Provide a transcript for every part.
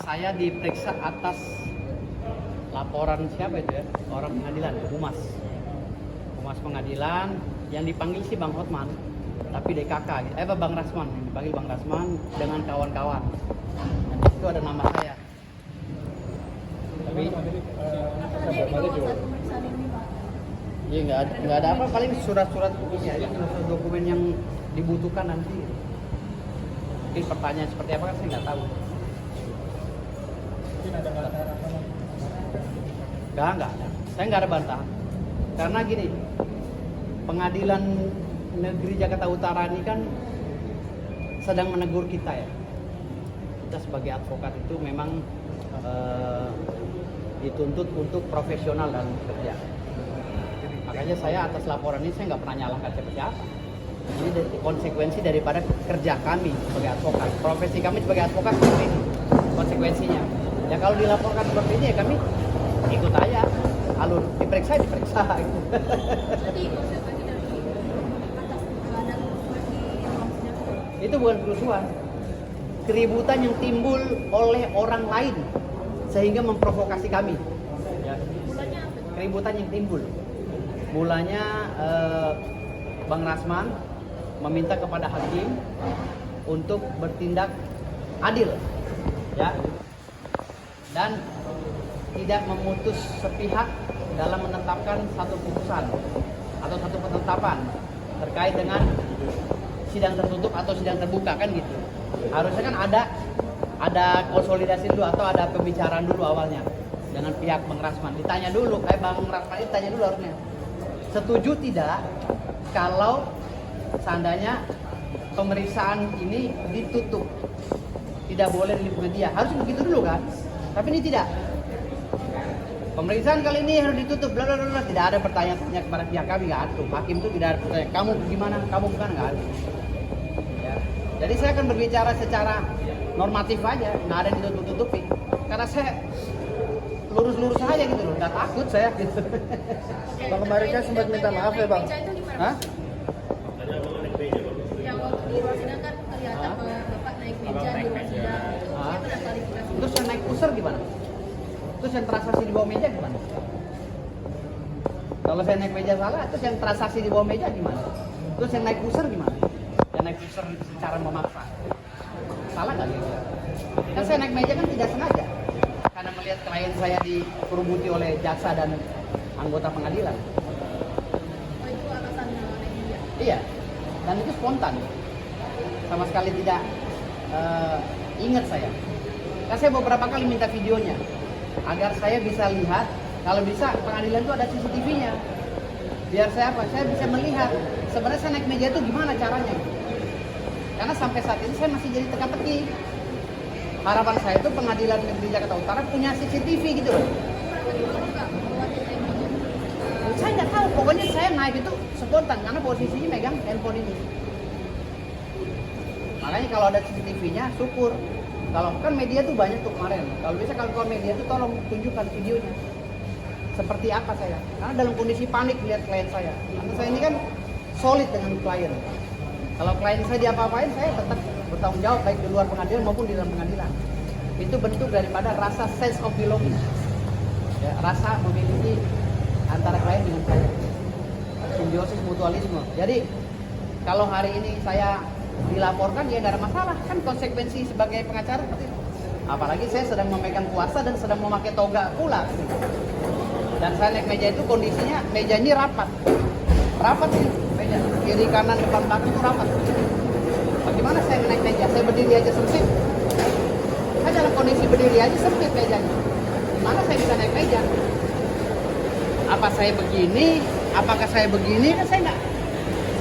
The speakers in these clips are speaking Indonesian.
Saya diperiksa atas laporan siapa itu ya? Orang pengadilan, Humas pengadilan yang dipanggil sih Bang Hotman, tapi DKK, Bang Rasman, yang dipanggil Bang Rasman dengan kawan-kawan. Dan di situ ada nama saya. Tapi iya nggak ada apa, paling surat-surat ini aja, surat dokumen yang dibutuhkan nanti. Mungkin pertanyaan seperti apa kan saya nggak tahu. Mungkin ada bantahan apa? Nggak ada. Saya nggak ada bantahan. Karena gini, Pengadilan Negeri Jakarta Utara ini kan sedang menegur kita ya. Kita sebagai advokat itu memang dituntut untuk profesional dalam bekerja. Makanya saya atas laporan ini saya nggak pernah nyalahkan siapa-siapa. Ini konsekuensi daripada kerja kami sebagai advokat. Profesi kami sebagai advokat seperti ini konsekuensinya. Ya kalau dilaporkan seperti ini ya kami ikut aja. Alur diperiksa gitu. Jadi konsekuensi dari atas keberadaan di ruang sidang. Itu bukan kerusuhan. Keributan yang timbul oleh orang lain sehingga memprovokasi kami. Ya. Mulanya apa? Keributan yang timbul. Mulanya Bang Rasman meminta kepada hakim untuk bertindak adil, ya, dan tidak memutus sepihak dalam menetapkan satu putusan atau satu penetapan terkait dengan sidang tertutup atau sidang terbuka kan gitu. Harusnya kan ada konsolidasi dulu atau ada pembicaraan dulu awalnya dengan pihak Bang Rasman. Ditanya dulu, Bang Rasman ditanya dulu harusnya. Setuju tidak kalau seandainya pemeriksaan ini ditutup, tidak boleh diliput media? Harus begitu dulu kan? Tapi ini tidak. Pemeriksaan kali ini harus ditutup, bla bla bla. Tidak ada pertanyaan-pertanyaan kepada pihak kami, nggak ada. Hakim itu tidak ada pertanyaan. Kamu gimana? Kamu bukan, nggak ada. Ya. Jadi saya akan berbicara secara normatif aja, nggak ada yang ditutup-tutupi. Karena saya lurus-lurus aja gitu loh, nggak takut saya gitu. Bang, kemarin kan sempat minta maaf ya, Bang? Meja itu gimana? Hah? Yang waktu di ruang sidang kan kelihatan bahwa Bapak naik meja di ruang sidang. Itu Hah? gimana klarifikasi? Terus yang naik pusar gimana? Terus yang transaksi di bawah meja gimana? Kalau saya naik meja salah, terus yang transaksi di bawah meja gimana? Terus yang naik pusar gimana? Yang naik pusar secara memaksa, salah nggak gitu? Kan saya naik meja kan tidak sengaja, karena melihat klien saya dikerubuti oleh jaksa dan anggota pengadilan. Oh, itu alasan naik meja. Iya, dan itu spontan, sama sekali tidak ingat saya. Kan saya beberapa kali minta videonya, agar saya bisa lihat, kalau bisa pengadilan itu ada CCTV-nya. Biar saya apa? Saya bisa melihat sebenarnya saya naik meja itu gimana caranya. Karena sampai saat ini saya masih jadi teka-teki. Harapan saya itu Pengadilan Negeri Jakarta Utara punya CCTV gitu loh. Kenapa dibawa Kak? Bawa naik meja? Saya nggak tahu, pokoknya saya naik itu spontan karena posisinya megang handphone ini. Makanya kalau ada CCTV-nya, syukur. Kalau kan media tuh banyak tuh kemarin. Kalau bisa kalau media tuh tolong tunjukkan videonya. Seperti apa saya? Karena dalam kondisi panik lihat klien saya. Karena saya ini kan solid dengan klien. Kalau klien saya diapa-apain, saya tetap bertanggung jawab baik di luar pengadilan maupun di dalam pengadilan. Itu bentuk daripada rasa sense of belonging. Ya, rasa memiliki antara klien dengan klien. Simbiosis mutualisme. Jadi kalau hari ini saya dilaporkan ya nggak ada masalah, kan konsekuensi sebagai pengacara seperti itu. Apalagi saya sedang memegang kuasa dan sedang memakai toga pula. Dan saya naik meja itu kondisinya meja ini rapat sih meja, kiri kanan depan belakang itu rapat. Bagaimana saya naik meja? Saya berdiri aja sempit. Saya dalam kondisi berdiri aja sempit mejanya. Gimana saya bisa naik meja? Apa saya begini? Apakah saya begini? Kan saya nggak.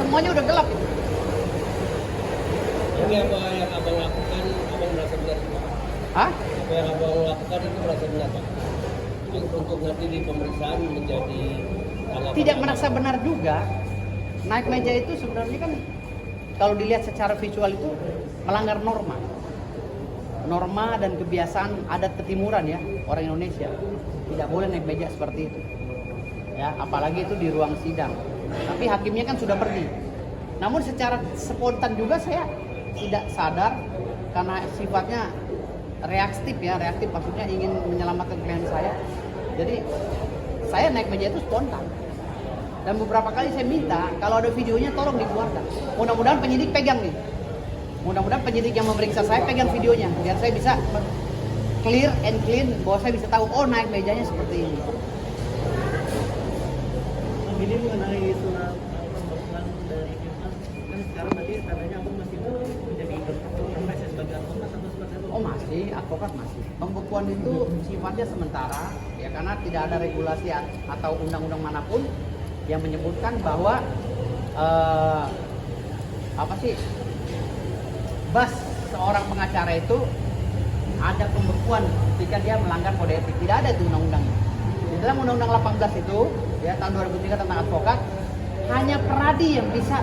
Semuanya udah gelap itu. Ini apa yang abang lakukan, abang merasa benar juga? Hah? Apa yang abang lakukan itu merasa benar Pak? Untuk nanti di pemeriksaan menjadi tanggapan Tidak abang. merasa benar juga. Naik meja itu sebenarnya kan kalau dilihat secara visual itu melanggar norma dan kebiasaan adat ketimuran ya orang Indonesia. Tidak boleh naik meja seperti itu. Ya, apalagi itu di ruang sidang. Tapi hakimnya kan sudah pergi. Namun secara spontan juga saya tidak sadar karena sifatnya reaktif ya, reaktif maksudnya ingin menyelamatkan klien saya. Jadi saya naik meja itu spontan. Dan beberapa kali saya minta kalau ada videonya tolong dikeluarkan. Mudah-mudahan penyidik pegang nih. Mudah-mudahan penyidik yang memeriksa saya pegang videonya biar saya bisa clear and clean, bahwa saya bisa tahu oh naik mejanya seperti ini. Ini mengenai surat pembekuan dari Firman, kan sekarang berarti katanya abang masih menjadi sampai sebagai advokat atau sebagai apa? Oh masih, advokat masih. Pembekuan itu sifatnya sementara, ya karena tidak ada regulasi atau undang-undang manapun yang menyebutkan bahwa bas seorang pengacara itu ada pembekuan ketika dia melanggar kode etik. Tidak ada itu undang-undangnya. Di dalam Undang-Undang 18 itu, ya tahun 2003 tentang advokat, hanya peradi yang bisa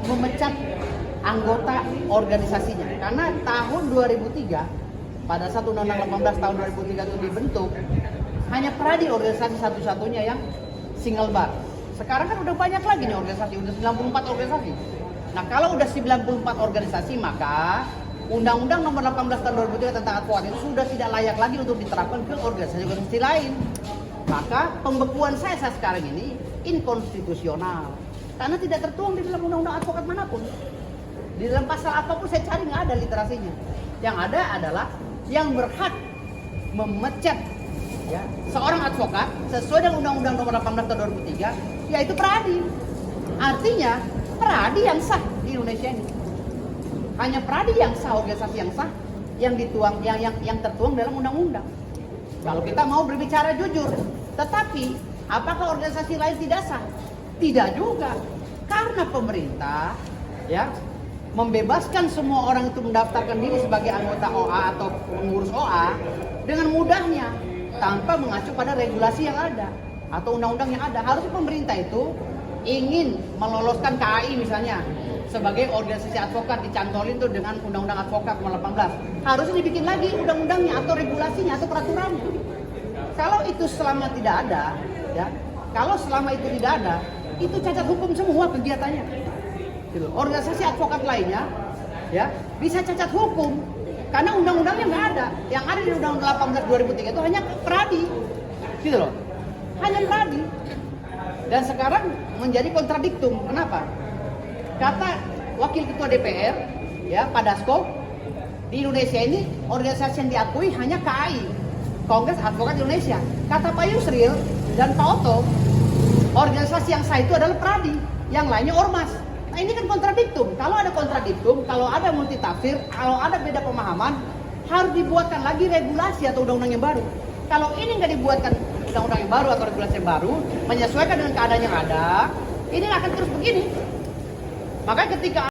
memecat anggota organisasinya. Karena tahun 2003, pada saat Undang-Undang 18 tahun 2003 itu dibentuk, hanya peradi organisasi satu-satunya yang single bar. Sekarang kan udah banyak lagi nih organisasi, udah 94 organisasi. Nah kalau udah 94 organisasi, maka Undang-Undang nomor 18 tahun 2003 tentang advokat itu sudah tidak layak lagi untuk diterapkan ke organisasi-organisasi lain. Maka pembekuan saya sekarang ini inkonstitusional karena tidak tertuang di dalam undang-undang advokat manapun. Di dalam pasal apapun saya cari nggak ada literasinya. Yang ada adalah yang berhak memecat ya seorang advokat sesuai dengan undang-undang nomor 18 tahun 2003 yaitu peradi. Artinya peradi yang sah di Indonesia ini. Hanya peradi yang sah, organisasi yang sah yang dituang yang tertuang dalam undang-undang. Kalau kita mau berbicara jujur, tetapi apakah organisasi lain tidak sah? Tidak juga. Karena pemerintah ya membebaskan semua orang itu mendaftarkan diri sebagai anggota OA atau pengurus OA dengan mudahnya tanpa mengacu pada regulasi yang ada atau undang-undang yang ada. Harusnya pemerintah itu ingin meloloskan KAI misalnya sebagai organisasi advokat, dicantolin tuh dengan undang-undang advokat nomor 18. Harusnya dibikin lagi undang-undangnya atau regulasinya atau peraturannya. Kalau itu selama tidak ada, ya, kalau selama itu tidak ada, itu cacat hukum semua kegiatannya. Gitu. Organisasi advokat lainnya, ya, bisa cacat hukum karena undang-undangnya nggak ada. Yang ada di Undang-Undang 18 2003 itu hanya peradi, gitu loh, hanya peradi. Dan sekarang menjadi kontradiktum. Kenapa? Kata Wakil Ketua DPR, ya Pak Dasko, di Indonesia ini organisasi yang diakui hanya KAI, Kongres Advokat Indonesia. Kata Pak Yusril dan Pak Otto, organisasi yang sah itu adalah peradi, yang lainnya ormas. Nah ini kan kontradiktum. Kalau ada kontradiktum, kalau ada multitafsir, kalau ada beda pemahaman, harus dibuatkan lagi regulasi atau undang-undang yang baru. Kalau ini nggak dibuatkan undang-undang yang baru atau regulasi yang baru, menyesuaikan dengan keadaan yang ada, ini akan terus begini. Makanya ketika